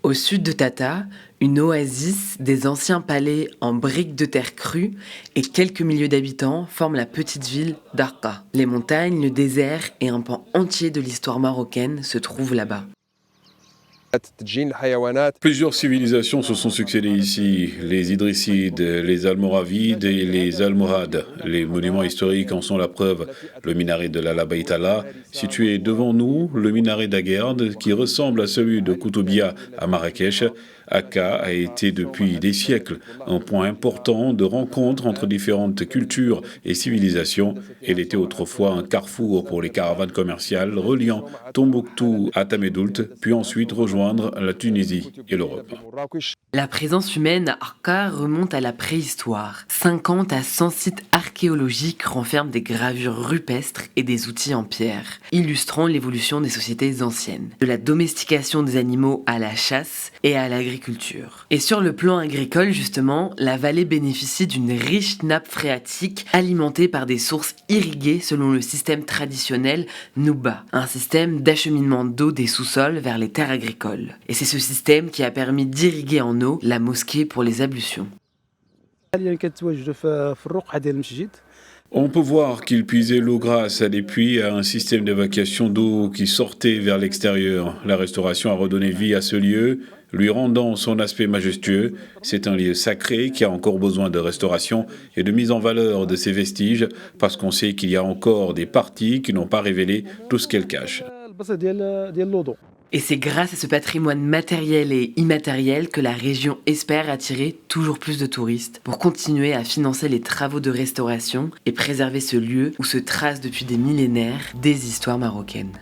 Au sud de Tata, une oasis des anciens palais en briques de terre crue et quelques milliers d'habitants forment la petite ville d'Arqa. Les montagnes, le désert et un pan entier de l'histoire marocaine se trouvent là-bas. Plusieurs civilisations se sont succédées ici, les Idrissides, les Almoravides et les Almohades. Les monuments historiques en sont la preuve. Le minaret de l'Alabaïtala, situé devant nous, le minaret d'Aguerd, qui ressemble à celui de Koutoubia à Marrakech. Akka a été depuis des siècles un point important de rencontre entre différentes cultures et civilisations. Elle était autrefois un carrefour pour les caravanes commerciales reliant Tombouctou à Tamedoult, puis ensuite rejoindre la Tunisie et l'Europe. La présence humaine à Arqa remonte à la préhistoire. 50 à 100 sites archéologiques renferment des gravures rupestres et des outils en pierre, illustrant l'évolution des sociétés anciennes, de la domestication des animaux à la chasse et à l'agriculture. Et sur le plan agricole, justement, la vallée bénéficie d'une riche nappe phréatique alimentée par des sources irriguées selon le système traditionnel Nouba, un système d'acheminement d'eau des sous-sols vers les terres agricoles. Et c'est ce système qui a permis d'irriguer en eau la mosquée pour les ablutions. On peut voir qu'il puisait l'eau grâce à des puits et à un système d'évacuation d'eau qui sortait vers l'extérieur. La restauration a redonné vie à ce lieu, lui rendant son aspect majestueux. C'est un lieu sacré qui a encore besoin de restauration et de mise en valeur de ses vestiges, parce qu'on sait qu'il y a encore des parties qui n'ont pas révélé tout ce qu'elles cachent. Et c'est grâce à ce patrimoine matériel et immatériel que la région espère attirer toujours plus de touristes pour continuer à financer les travaux de restauration et préserver ce lieu où se tracent depuis des millénaires des histoires marocaines.